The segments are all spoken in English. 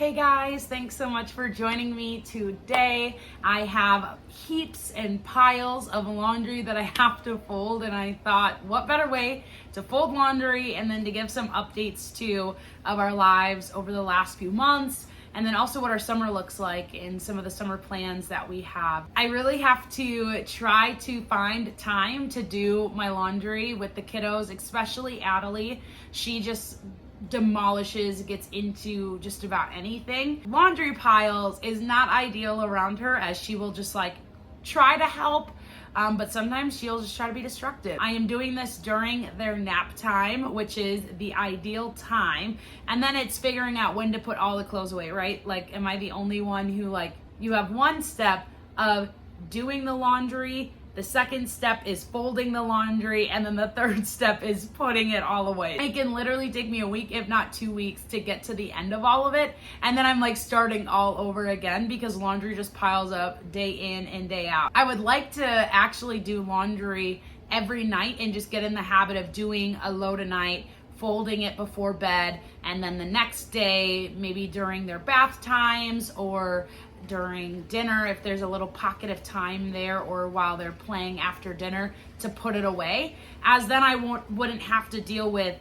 Hey guys, thanks so much for joining me today. I have heaps and piles of laundry that I have to fold, and I thought what better way to fold laundry and then to give some updates too of our lives over the last few months, and then also what our summer looks like and some of the summer plans that we have. I really have to try to find time to do my laundry with the kiddos, especially Audrey. She just demolishes, gets into just about anything. Laundry piles is not ideal around her, as she will just like try to help, but sometimes she'll just try to be destructive. I am doing this during their nap time, which is the ideal time, and then it's figuring out when to put all the clothes away, right? Like, am I the only one who, like, you have one step of doing the laundry, the second step is folding the laundry, and then the third step is putting it all away. It can literally take me a week, if not 2 weeks, to get to the end of all of it. And then I'm like starting all over again because laundry just piles up day in and day out. I would like to actually do laundry every night and just get in the habit of doing a load a night, folding it before bed, and then the next day, maybe during their bath times or during dinner, if there's a little pocket of time there, or while they're playing after dinner, to put it away, as then I wouldn't have to deal with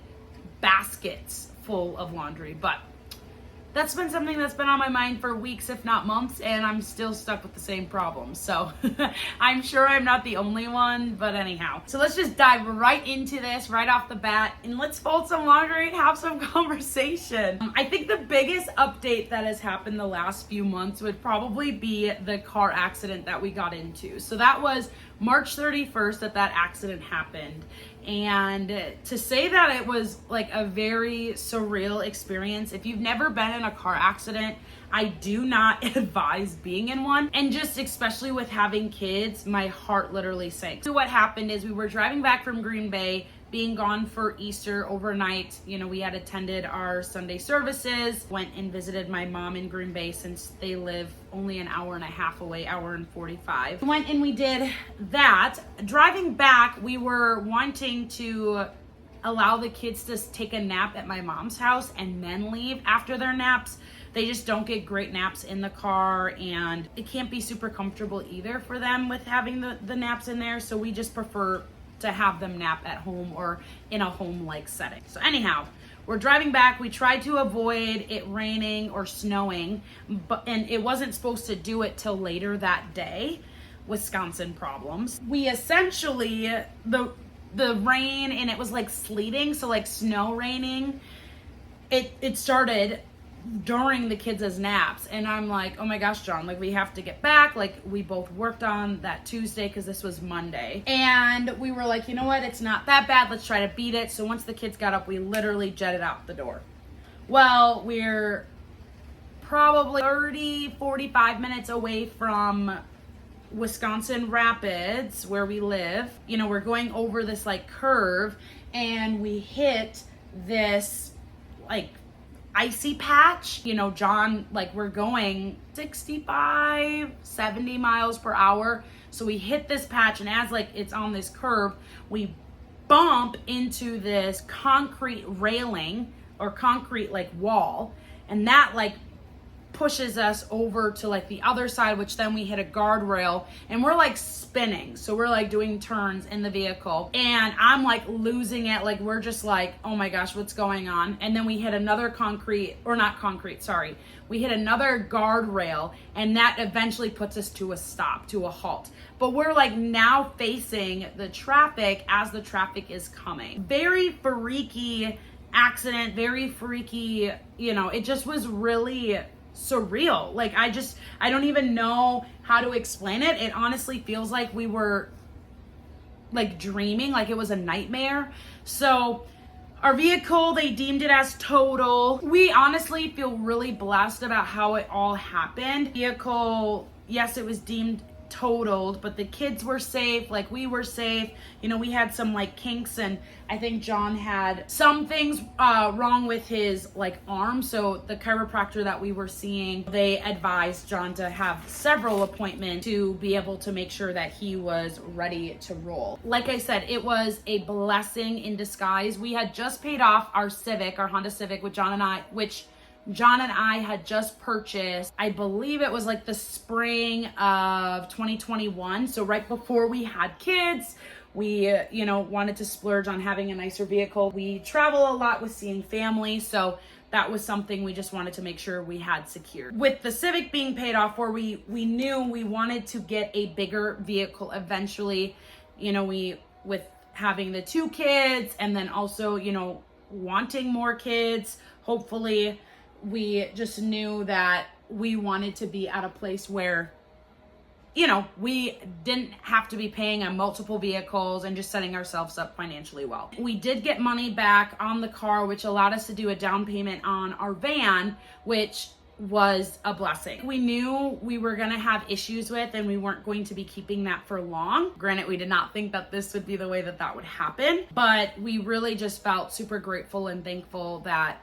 baskets full of laundry. But that's been something that's been on my mind for weeks, if not months, and I'm still stuck with the same problem. So I'm sure I'm not the only one, but anyhow. So let's just dive right into this right off the bat, and let's fold some laundry and have some conversation. I think the biggest update that has happened the last few months would probably be the car accident that we got into. So that was March 31st that accident happened. And to say that it was like a very surreal experience, if you've never been in a car accident, I do not advise being in one. And just especially with having kids, my heart literally sank. So what happened is we were driving back from Green Bay, being gone for Easter overnight. You know, we had attended our Sunday services, went and visited my mom in Green Bay since they live only an hour and a half away, hour and 45. Went and we did that. Driving back, we were wanting to allow the kids to take a nap at my mom's house and then leave after their naps. They just don't get great naps in the car, and it can't be super comfortable either for them with having the naps in there. So we just prefer to have them nap at home or in a home-like setting. So anyhow, we're driving back. We tried to avoid it raining or snowing, and it wasn't supposed to do it till later that day. Wisconsin problems. We essentially, the rain, and it was like sleeting, so like snow raining, it started during the kids' naps, and I'm like, oh my gosh, John, like, we have to get back. Like, we both worked on that Tuesday because this was Monday, and we were like, you know what, it's not that bad, let's try to beat it. So once the kids got up, we literally jetted out the door. Well, we're probably 45 minutes away from Wisconsin Rapids, where we live. You know, we're going over this like curve, and we hit this like icy patch. You know, John, like, we're going 65, 70 miles per hour. So we hit this patch, and as like it's on this curve, we bump into this concrete railing or concrete like wall, and that like pushes us over to like the other side, which then we hit a guardrail, and we're like spinning. So we're like doing turns in the vehicle, and I'm like losing it. Like, we're just like, oh my gosh, what's going on? And then we hit another we hit another guardrail, and that eventually puts us to a stop, to a halt. But we're like now facing the traffic as the traffic is coming. Very freaky accident, very freaky, you know, it just was really surreal. Like, I don't even know how to explain it. It honestly feels like we were like dreaming, like it was a nightmare. So our vehicle, they deemed it as total. We honestly feel really blessed about how it all happened. Vehicle, yes, it was deemed totaled, but the kids were safe, like we were safe. You know, we had some like kinks, and I think John had some things wrong with his like arm. So the chiropractor that we were seeing, they advised John to have several appointments to be able to make sure that he was ready to roll. Like I said, it was a blessing in disguise. We had just paid off our Honda Civic with John and I, which John and I had just purchased, I believe it was like the spring of 2021. So right before we had kids, we, wanted to splurge on having a nicer vehicle. We travel a lot with seeing family, so that was something we just wanted to make sure we had secured. With the Civic being paid off for, we knew we wanted to get a bigger vehicle eventually. With having the 2 kids and then also, wanting more kids, hopefully, we just knew that we wanted to be at a place where we didn't have to be paying on multiple vehicles and just setting ourselves up financially well. We did get money back on the car, which allowed us to do a down payment on our van, which was a blessing. We knew we were going to have issues with, and we weren't going to be keeping that for long. Granted, we did not think that this would be the way that would happen, but we really just felt super grateful and thankful that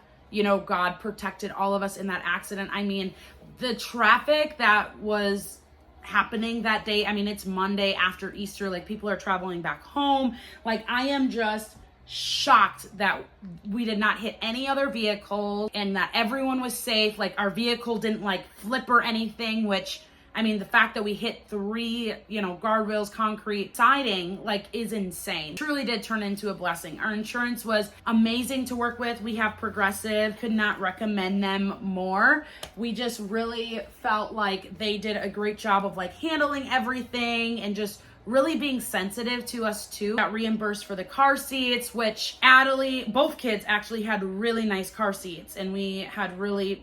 God protected all of us in that accident. I mean, the traffic that was happening that day, it's Monday after Easter, like people are traveling back home. Like I am just shocked that we did not hit any other vehicles and that everyone was safe. Like our vehicle didn't like flip or anything, which the fact that we hit 3, guardrails, concrete siding, like is insane. Truly did turn into a blessing. Our insurance was amazing to work with. We have Progressive, could not recommend them more. We just really felt like they did a great job of like handling everything and just really being sensitive to us too. Got reimbursed for the car seats, which Audrey, both kids actually had really nice car seats, and we had really,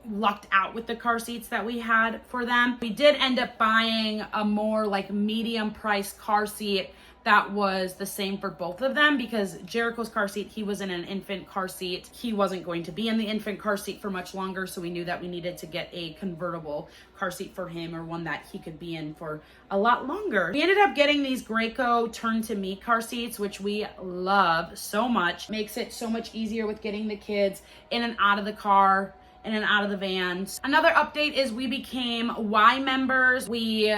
lucked out with the car seats that we had for them. We did end up buying a more like medium priced car seat that was the same for both of them, because Jericho's car seat, he was in an infant car seat. He wasn't going to be in the infant car seat for much longer, so we knew that we needed to get a convertible car seat for him, or one that he could be in for a lot longer. We ended up getting these Graco turn to me car seats, which we love so much. Makes it so much easier with getting the kids in and out of the car, in and out of the vans. Another update is we became Y members. We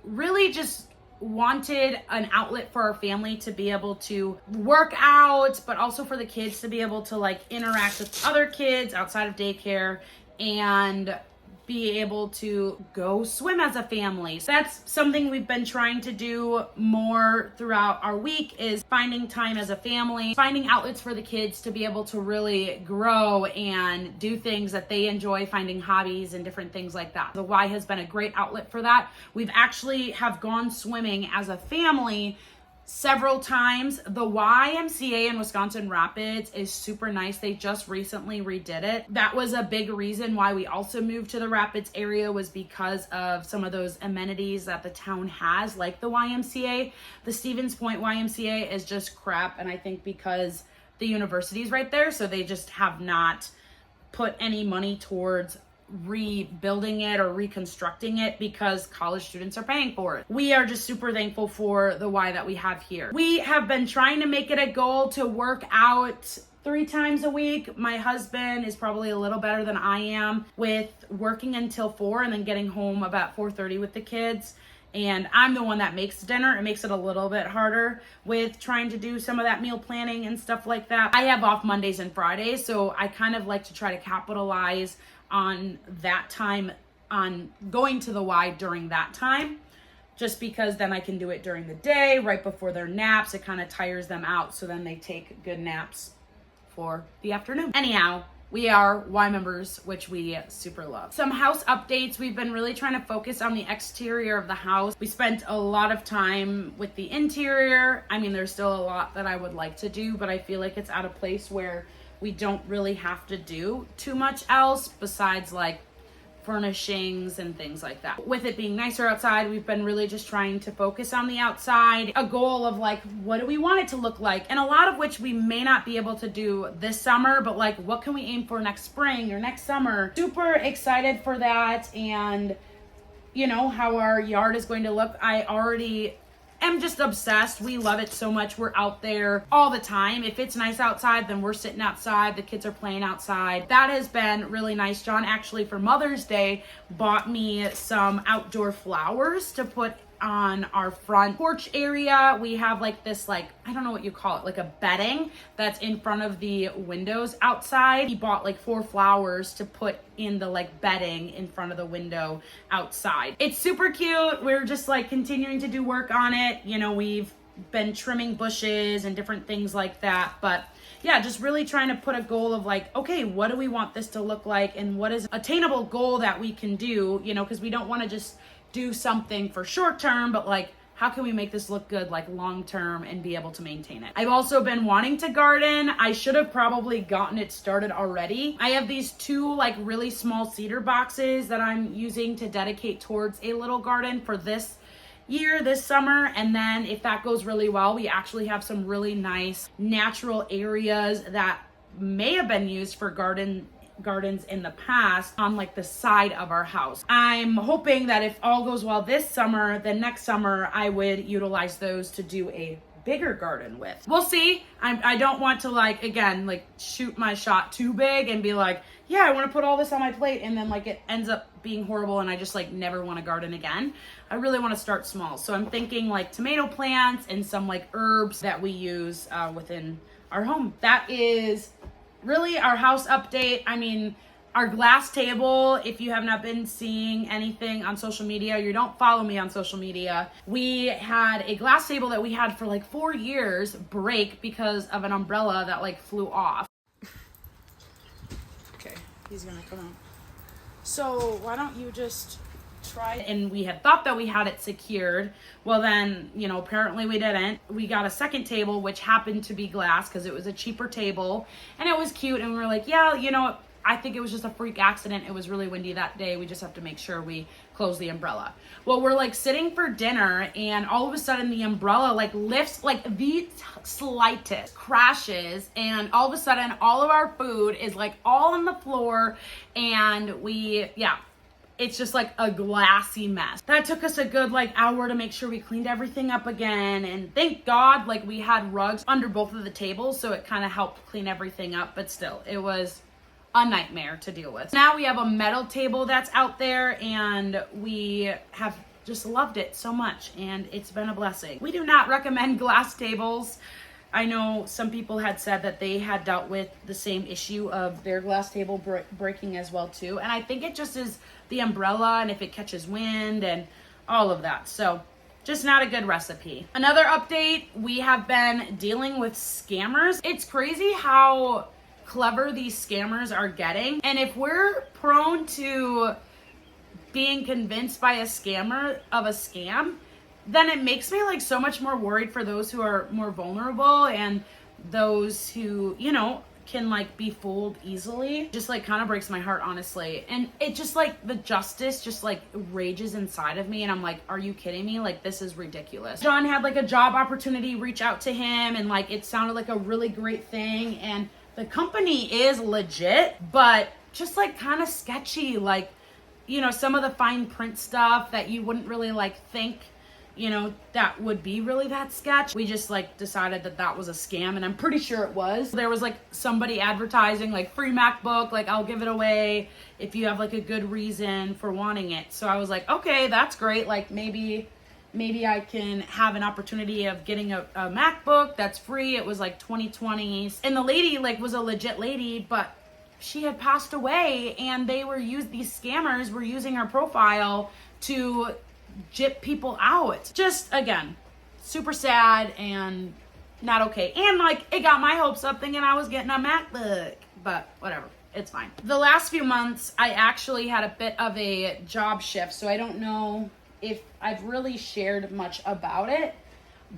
really just wanted an outlet for our family to be able to work out, but also for the kids to be able to like interact with other kids outside of daycare and be able to go swim as a family. So that's something we've been trying to do more throughout our week, is finding time as a family, finding outlets for the kids to be able to really grow and do things that they enjoy, finding hobbies and different things like that. The Y has been a great outlet for that. We've actually have gone swimming as a family several times. The YMCA in Wisconsin Rapids is super nice. They just recently redid it. That was a big reason why we also moved to the Rapids area, was because of some of those amenities that the town has, like the YMCA. The Stevens Point YMCA is just crap, and I think because the university's right there, so they just have not put any money towards rebuilding it or reconstructing it because college students are paying for it. We are just super thankful for the Y that we have here. We have been trying to make it a goal to work out 3 times a week. My husband is probably a little better than I am with working until 4 and then getting home about 4:30 with the kids. And I'm the one that makes dinner. It makes it a little bit harder with trying to do some of that meal planning and stuff like that. I have off Mondays and Fridays, so I kind of like to try to capitalize on that time, on going to the Y during that time, just because then I can do it during the day, right before their naps. It kind of tires them out, so then they take good naps for the afternoon. Anyhow, we are Y members, which we super love. Some house updates. We've been really trying to focus on the exterior of the house. We spent a lot of time with the interior. There's still a lot that I would like to do, but I feel like it's at a place where we don't really have to do too much else besides like furnishings and things like that. With it being nicer outside, we've been really just trying to focus on the outside. A goal of like, what do we want it to look like? And a lot of which we may not be able to do this summer, but like, what can we aim for next spring or next summer? Super excited for that. And how our yard is going to look. I already am just obsessed. We love it so much. We're out there all the time. If it's nice outside, then we're sitting outside. The kids are playing outside. That has been really nice. John actually for Mother's Day bought me some outdoor flowers to put on our front porch area. We have like this, like, I don't know what you call it, like a bedding that's in front of the windows outside. He bought like 4 flowers to put in the like bedding in front of the window outside. It's super cute. We're just like continuing to do work on it. You know, we've been trimming bushes and different things like that, but yeah, just really trying to put a goal of like, okay, what do we want this to look like, and what is an attainable goal that we can do, you know, because we don't want to just do something for short term, but like, how can we make this look good like long term and be able to maintain it? I've also been wanting to garden. I should have probably gotten it started already. I have these 2 like really small cedar boxes that I'm using to dedicate towards a little garden for this summer, and then if that goes really well, we actually have some really nice natural areas that may have been used for gardens in the past on like the side of our house. I'm hoping that if all goes well this summer, then next summer I would utilize those to do a bigger garden with. We'll see. I don't want to like, again, like shoot my shot too big and be like, yeah, I want to put all this on my plate, and then like it ends up being horrible and I just like never want to garden again. I really want to start small. So I'm thinking like tomato plants and some like herbs that we use within our home. That is really our house update. I mean, our glass table, if you have not been seeing anything on social media, you don't follow me on social media, we had a glass table that we had for like 4 years break because of an umbrella that like flew off. Okay, he's gonna come out. So why don't you just try? And we had thought that we had it secured. Well then, you know, apparently we didn't. We got a second table, which happened to be glass because it was a cheaper table and it was cute. And we were like, yeah, you know, I think it was just a freak accident. It was really windy that day. We just have to make sure we close the umbrella. Well, we're like sitting for dinner and all of a sudden the umbrella like lifts like the slightest, crashes, and all of a sudden all of our food is like all on the floor, and it's just like a glassy mess. That took us a good like hour to make sure we cleaned everything up again. And thank God, like we had rugs under both of the tables, so it kind of helped clean everything up, but still, it was a nightmare to deal with. Now we have a metal table that's out there, and we have just loved it so much, and it's been a blessing. We do not recommend glass tables. I know some people had said that they had dealt with the same issue of their glass table breaking as well too, and I think it just is the umbrella and if it catches wind and all of that. So just not a good recipe. Another update, we have been dealing with scammers. It's crazy how clever these scammers are getting, and if we're prone to being convinced by a scammer of a scam, then it makes me like so much more worried for those who are more vulnerable and those who, you know, can like be fooled easily. Just like kind of breaks my heart, honestly. And it just like the justice just like rages inside of me, and I'm like, are you kidding me? Like, this is ridiculous. John had like a job opportunity reach out to him, and like it sounded like a really great thing, and the company is legit, but just like kind of sketchy. Like, you know, some of the fine print stuff that you wouldn't really like think, you know, that would be really that sketch. We just like decided that that was a scam, and I'm pretty sure it was. There was like somebody advertising like free MacBook, like I'll give it away if you have like a good reason for wanting it. So I was like, okay, that's great. Like maybe I can have an opportunity of getting a MacBook that's free. It was like 2020. And the lady like was a legit lady, but she had passed away, and these scammers were using her profile to jip people out. Just, again, super sad and not okay. And like it got my hopes up thinking I was getting a MacBook, but whatever. It's fine. The last few months, I actually had a bit of a job shift, so I don't know if I've really shared much about it,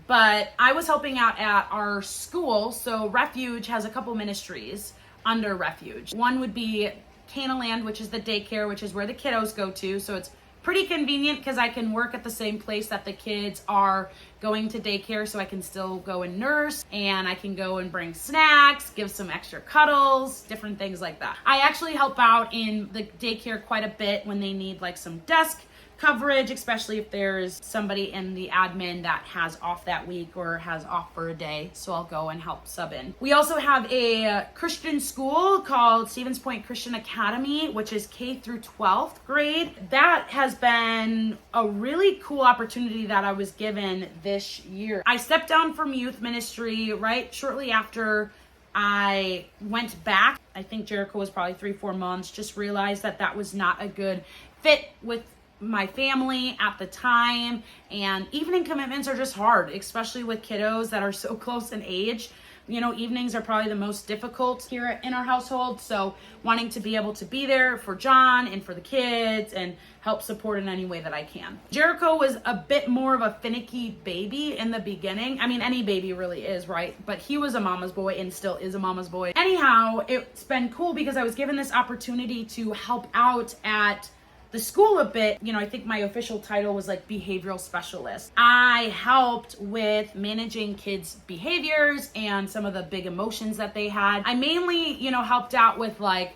but I was helping out at our school. So Refuge has a couple ministries under Refuge. One would be Canaland, which is the daycare, which is where the kiddos go to. So it's pretty convenient because I can work at the same place that the kids are going to daycare, so I can still go and nurse, and I can go and bring snacks, give some extra cuddles, different things like that. I actually help out in the daycare quite a bit when they need like some desk coverage, especially if there's somebody in the admin that has off that week or has off for a day. So I'll go and help sub in. We also have a Christian school called Stevens Point Christian Academy, which is K through 12th grade. That has been a really cool opportunity that I was given this year. I stepped down from youth ministry right shortly after I went back. I think Jericho was probably 3-4 months. Just realized that that was not a good fit with my family at the time, and evening commitments are just hard, especially with kiddos that are so close in age. You know, evenings are probably the most difficult here in our household, so wanting to be able to be there for John and for the kids and help support in any way that I can. Jericho was a bit more of a finicky baby in the beginning. I mean, any baby really is, right? But he was a mama's boy and still is a mama's boy. Anyhow, it's been cool because I was given this opportunity to help out at the school a bit. You know, I think my official title was like behavioral specialist. I helped with managing kids' behaviors and some of the big emotions that they had. I mainly, you know, helped out with like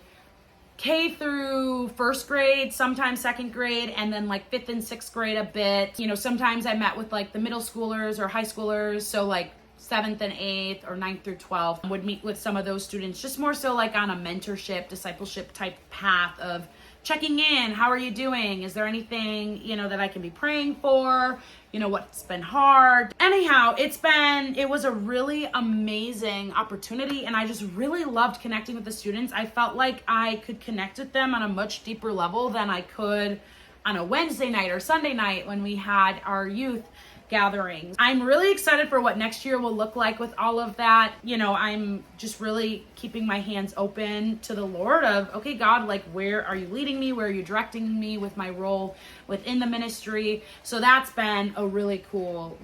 K through 1st grade, sometimes 2nd grade, and then like 5th and 6th grade a bit. You know, sometimes I met with like the middle schoolers or high schoolers. So like 7th and 8th or 9th through 12th, would meet with some of those students, just more so like on a mentorship, discipleship type path of checking in. How are you doing? Is there anything, you know, that I can be praying for? You know, what's been hard? Anyhow, it was a really amazing opportunity, and I just really loved connecting with the students. I felt like I could connect with them on a much deeper level than I could on a Wednesday night or Sunday night when we had our youth gatherings. I'm really excited for what next year will look like with all of that. You know, I'm just really keeping my hands open to the Lord of, okay, God, like, where are you leading me? Where are you directing me with my role within the ministry? So that's been a really cool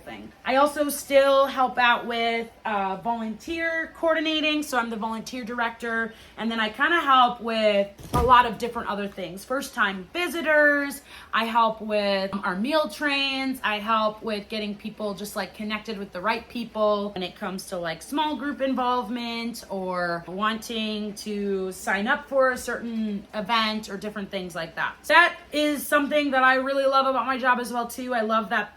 thing. I also still help out with volunteer coordinating. So I'm the volunteer director, and then I kind of help with a lot of different other things. First time visitors. I help with our meal trains. I help with getting people just like connected with the right people when it comes to like small group involvement or wanting to sign up for a certain event or different things like that. That is something that I really love about my job as well too. I love that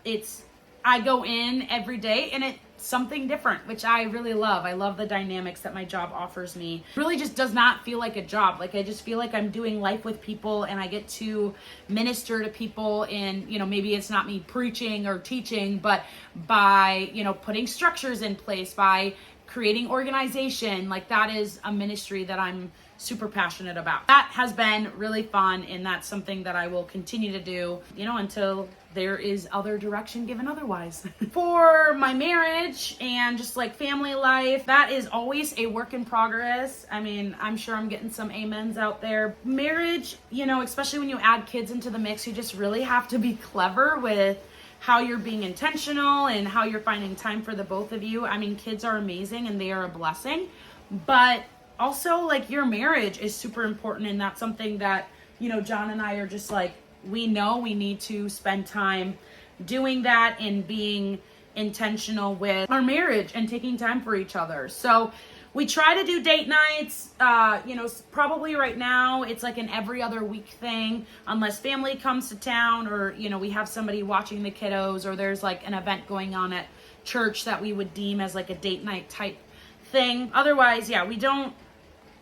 I go in every day and it's something different, which I really love. I love the dynamics that my job offers me. It really just does not feel like a job. Like, I just feel like I'm doing life with people and I get to minister to people, and, you know, maybe it's not me preaching or teaching, but by, you know, putting structures in place, by creating organization, like that is a ministry that I'm super passionate about. That has been really fun, and that's something that I will continue to do, you know, until there is other direction given otherwise. For my marriage and just like family life, that is always a work in progress. I mean, I'm sure I'm getting some amens out there. Marriage, you know, especially when you add kids into the mix, you just really have to be clever with how you're being intentional and how you're finding time for the both of you. I mean, kids are amazing and they are a blessing, but also like your marriage is super important, and that's something that, you know, John and I are just like, we know we need to spend time doing that and being intentional with our marriage and taking time for each other. So we try to do date nights, you know, probably right now it's like an every other week thing, unless family comes to town or, you know, we have somebody watching the kiddos, or there's like an event going on at church that we would deem as like a date night type thing. Otherwise, yeah,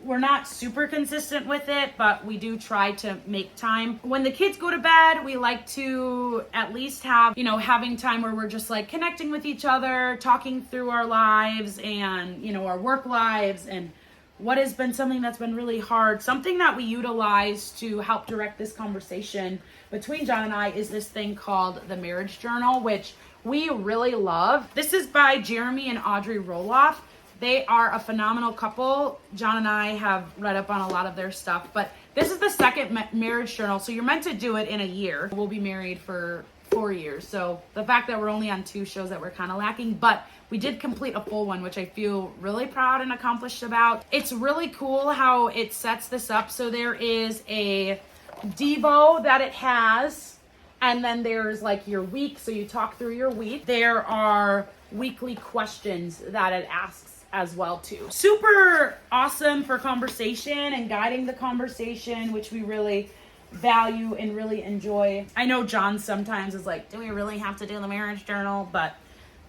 we're not super consistent with it, but we do try to make time. When the kids go to bed, we like to at least have, you know, having time where we're just like connecting with each other, talking through our lives and, you know, our work lives and what has been something that's been really hard. Something that we utilize to help direct this conversation between John and I is this thing called the Marriage Journal, which we really love. This is by Jeremy and Audrey Roloff. They are a phenomenal couple. John and I have read up on a lot of their stuff, but this is the second marriage journal. So you're meant to do it in a year. We'll be married for 4 years. So the fact that we're only on 2 shows that we're kind of lacking, but we did complete a full one, which I feel really proud and accomplished about. It's really cool how it sets this up. So there is a Devo that it has, and then there's like your week. So you talk through your week. There are weekly questions that it asks as well too. Super awesome for conversation and guiding the conversation, which we really value and really enjoy. I know John sometimes is like, do we really have to do the marriage journal? But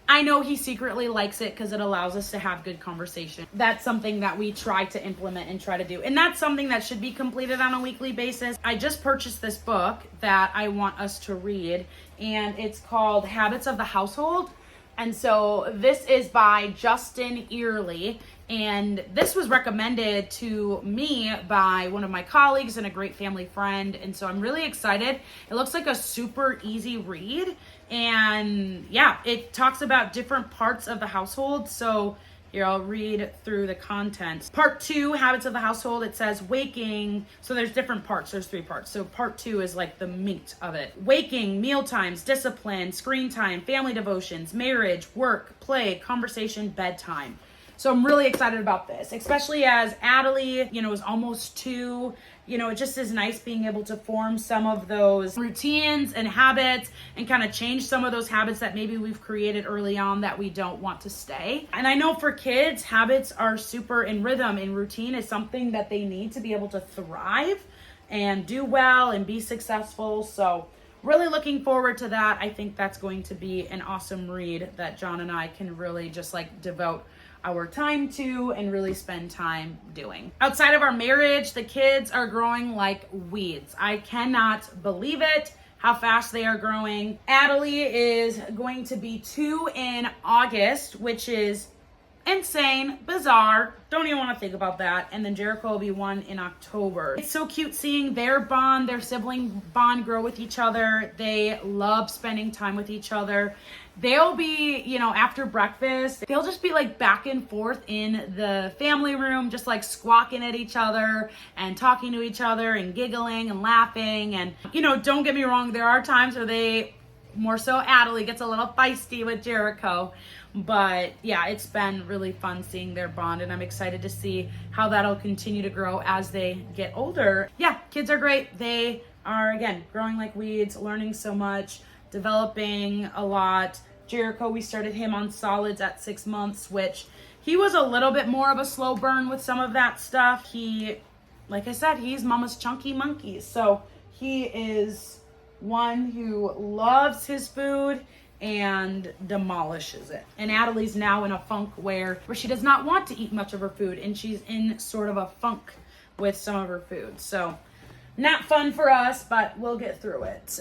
I know he secretly likes it because it allows us to have good conversation. That's something that we try to implement and try to do. And that's something that should be completed on a weekly basis. I just purchased this book that I want us to read, and it's called Habits of the Household. And so this is by Justin Earley, and this was recommended to me by one of my colleagues and a great family friend, and so I'm really excited. It looks like a super easy read, and yeah, it talks about different parts of the household. So here, I'll read through the contents. Part 2, Habits of the Household, it says waking. So there's different parts. There's 3 parts. So part 2 is like the meat of it. Waking, meal times, discipline, screen time, family devotions, marriage, work, play, conversation, bedtime. So I'm really excited about this, especially as Audrey, is almost 2. It just is nice being able to form some of those routines and habits and kind of change some of those habits that maybe we've created early on that we don't want to stay. And I know for kids, habits are super in rhythm, and routine is something that they need to be able to thrive and do well and be successful. So really looking forward to that. I think that's going to be an awesome read that John and I can really just devote our time to and really spend time doing. Outside of our marriage, the kids are growing like weeds. I cannot believe it, how fast they are growing. Audrey is going to be 2 in August, which is insane, bizarre, don't even want to think about that. And then Jericho will be 1 in October. It's so cute seeing their bond, their sibling bond grow with each other. They love spending time with each other. They'll be, after breakfast, they'll just be back and forth in the family room, just squawking at each other and talking to each other and giggling and laughing. And, don't get me wrong, there are times where they, more so Audrey, gets a little feisty with Jericho. But yeah, it's been really fun seeing their bond, and I'm excited to see how that'll continue to grow as they get older. Yeah, kids are great. They are, again, growing like weeds, learning so much, developing a lot. Jericho, we started him on solids at 6 months, which he was a little bit more of a slow burn with some of that stuff. He, like I said, he's mama's chunky monkey. So he is one who loves his food and demolishes it. And Adelie's now in a funk where she does not want to eat much of her food, and she's in sort of a funk with some of her food. So not fun for us, but we'll get through it.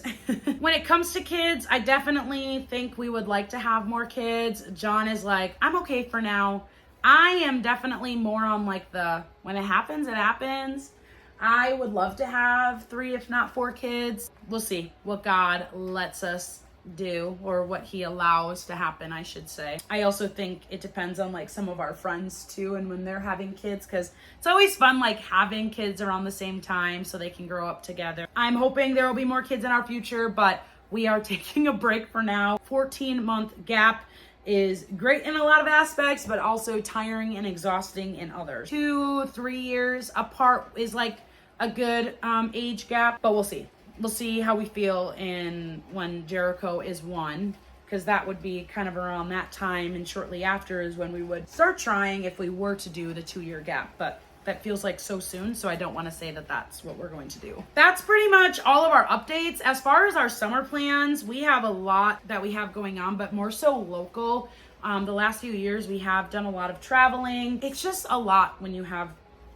When it comes to kids, I definitely think we would like to have more kids. John is like, I'm okay for now. I am definitely more on when it happens, it happens. I would love to have 3, if not 4 kids. We'll see what God lets us do, or what he allows to happen, I should say. I also think it depends on some of our friends too, and when they're having kids, because it's always fun having kids around the same time so they can grow up together. I'm hoping there will be more kids in our future, but we are taking a break for now. 14-month gap is great in a lot of aspects, but also tiring and exhausting in others. 2-3 years apart is a good age gap, but we'll see. We'll see how we feel when Jericho is 1, because that would be kind of around that time, and shortly after is when we would start trying if we were to do the 2-year gap. But that feels so soon, so I don't want to say that that's what we're going to do. That's pretty much all of our updates. As far as our summer plans, we have a lot that we have going on, but more so local. The last few years, we have done a lot of traveling. It's just a lot when you have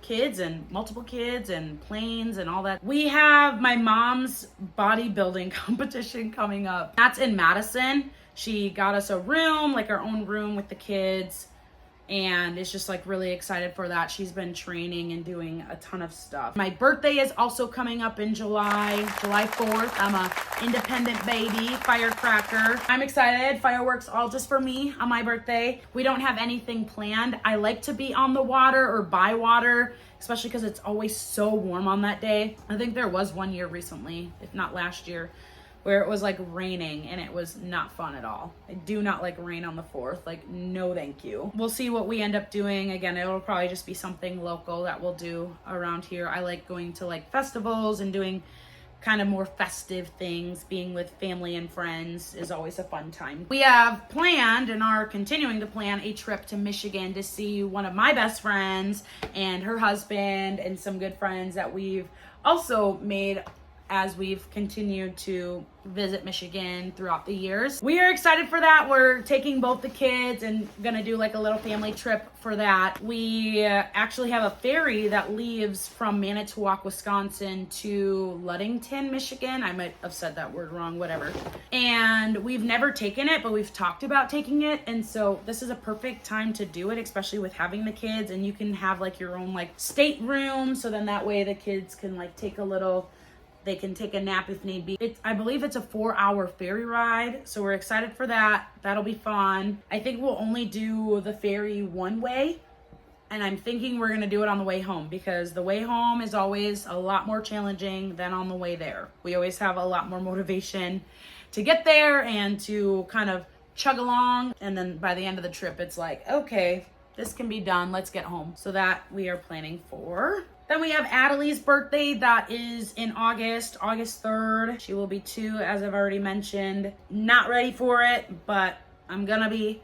kids and multiple kids and planes and all that. We have my mom's bodybuilding competition coming up. That's in Madison. She got us a room, our own room with the kids, and it's just really excited for that. She's been training and doing a ton of stuff. My birthday is also coming up in July 4th. I'm a independent baby, firecracker. I'm excited. Fireworks all just for me on my birthday. We don't have anything planned. I like to be on the water or by water, especially because it's always so warm on that day. I think there was one year recently, if not last year, where it was raining and it was not fun at all. I do not like rain on the 4th. No thank you. We'll see what we end up doing. Again, it'll probably just be something local that we'll do around here. I like going to festivals and doing kind of more festive things. Being with family and friends is always a fun time. We have planned and are continuing to plan a trip to Michigan to see one of my best friends and her husband and some good friends that we've also made as we've continued to visit Michigan throughout the years. We are excited for that. We're taking both the kids and gonna do like a little family trip for that. We actually have a ferry that leaves from Manitowoc, Wisconsin to Ludington, Michigan. I might have said that word wrong, whatever. And we've never taken it, but we've talked about taking it. And so this is a perfect time to do it, especially with having the kids, and you can have like your own like stateroom. So then that way the kids can like they can take a nap if need be. I believe it's a 4-hour ferry ride, so we're excited for that. That'll be fun. I think we'll only do the ferry one way, and I'm thinking we're gonna do it on the way home because the way home is always a lot more challenging than on the way there. We always have a lot more motivation to get there and to kind of chug along, and then by the end of the trip, it's like, okay, this can be done, let's get home. So that we are planning for. Then we have Audrey's birthday that is in August 3rd. She will be 2, as I've already mentioned. Not ready for it, but I'm gonna be.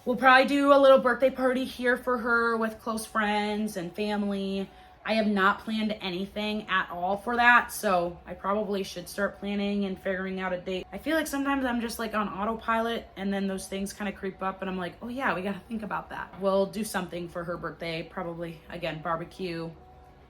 We'll probably do a little birthday party here for her with close friends and family. I have not planned anything at all for that, so I probably should start planning and figuring out a date. I feel like sometimes I'm just like on autopilot and then those things kind of creep up and I'm like, oh yeah, we gotta think about that. We'll do something for her birthday, probably, again, barbecue,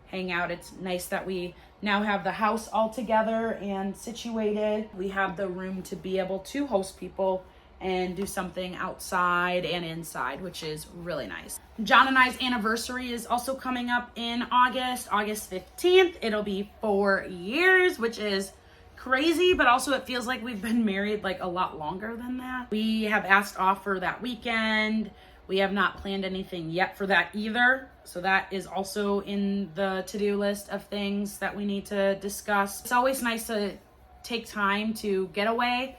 hang out. It's nice that we now have the house all together and situated. We have the room to be able to host people and do something outside and inside, which is really nice. John and I's anniversary is also coming up in August 15th. It'll be 4 years, which is crazy, but also it feels like we've been married like a lot longer than that. We have asked off for that weekend. We have not planned anything yet for that either. So that is also in the to-do list of things that we need to discuss. It's always nice to take time to get away,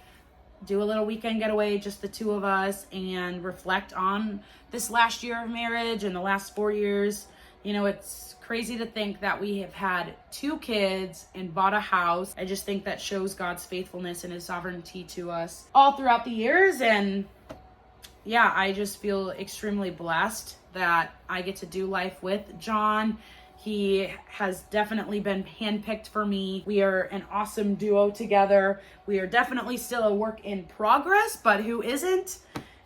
do a little weekend getaway, just the two of us, and reflect on this last year of marriage and the last 4 years. You know, it's crazy to think that we have had 2 kids and bought a house. I just think that shows God's faithfulness and his sovereignty to us all throughout the years. And yeah, I just feel extremely blessed that I get to do life with John. He has definitely been handpicked for me. We are an awesome duo together. We are definitely still a work in progress, but who isn't?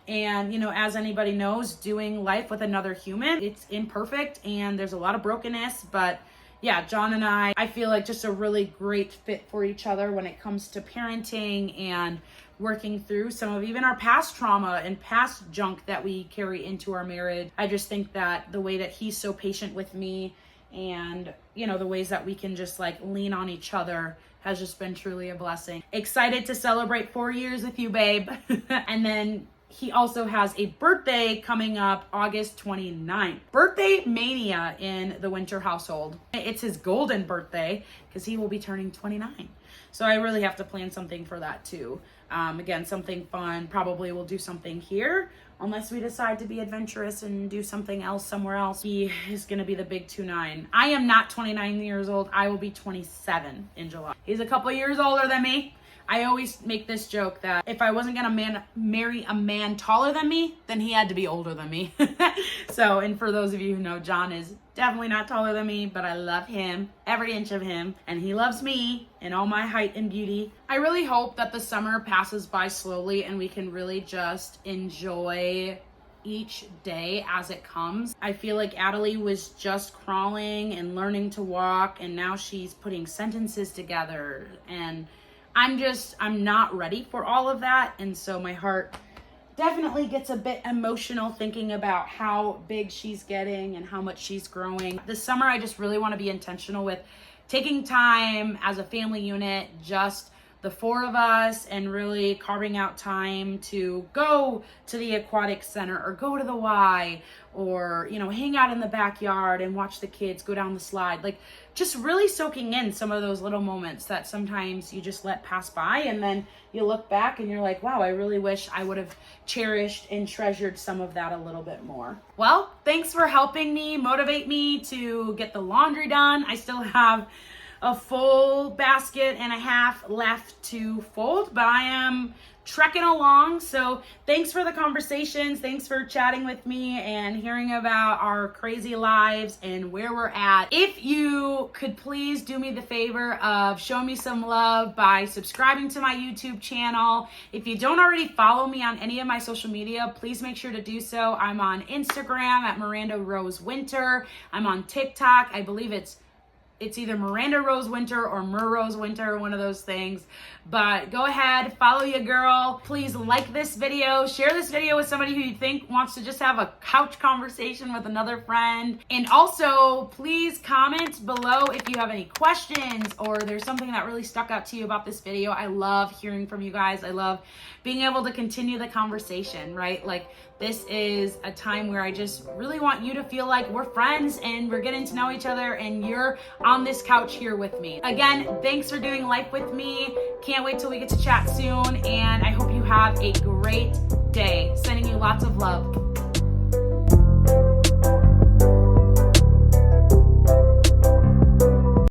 And, you know, as anybody knows, doing life with another human, it's imperfect and there's a lot of brokenness, but yeah, John and I feel like just a really great fit for each other when it comes to parenting and working through some of even our past trauma and past junk that we carry into our marriage. I just think that the way that he's so patient with me and, you know, the ways that we can just like lean on each other has just been truly a blessing. Excited to celebrate 4 years with you, babe. And then he also has a birthday coming up August 29th. Birthday mania in the Winter household. It's his golden birthday because he will be turning 29. So I really have to plan something for that too. Again, something fun. Probably we'll do something here unless we decide to be adventurous and do something else somewhere else. He is going to be the big 29. I am not 29 years old. I will be 27 in July. He's a couple years older than me. I always make this joke that if I wasn't gonna marry a man taller than me, then he had to be older than me. So, and for those of you who know, John is definitely not taller than me, but I love him, every inch of him, and he loves me and all my height and beauty. I really hope that the summer passes by slowly and we can really just enjoy each day as it comes. I feel like Audrey was just crawling and learning to walk, and now she's putting sentences together, and I'm not ready for all of that. And so my heart definitely gets a bit emotional thinking about how big she's getting and how much she's growing. This summer, I just really want to be intentional with taking time as a family unit, just the 4 of us, and really carving out time to go to the aquatic center or go to the Y, or, you know, hang out in the backyard and watch the kids go down the slide. Like, just really soaking in some of those little moments that sometimes you just let pass by, and then you look back and you're like, wow, I really wish I would have cherished and treasured some of that a little bit more. Well, thanks for helping me motivate me to get the laundry done. I still have a full basket and a half left to fold, but I am trekking along. So thanks for the conversations. Thanks for chatting with me and hearing about our crazy lives and where we're at. If you could please do me the favor of showing me some love by subscribing to my YouTube channel. If you don't already follow me on any of my social media, please make sure to do so. I'm on Instagram at Miranda Rose Winter. I'm on TikTok. I believe it's either Miranda Rose Winter or Mer Rose Winter, one of those things. But go ahead, follow your girl. Please like this video, share this video with somebody who you think wants to just have a couch conversation with another friend. And also, please comment below if you have any questions or there's something that really stuck out to you about this video. I love hearing from you guys. I love being able to continue the conversation, right? Like, this is a time where I just really want you to feel like we're friends and we're getting to know each other and you're on this couch here with me. Again, thanks for doing life with me. Can't wait till we get to chat soon, and I hope you have a great day. Sending you lots of love.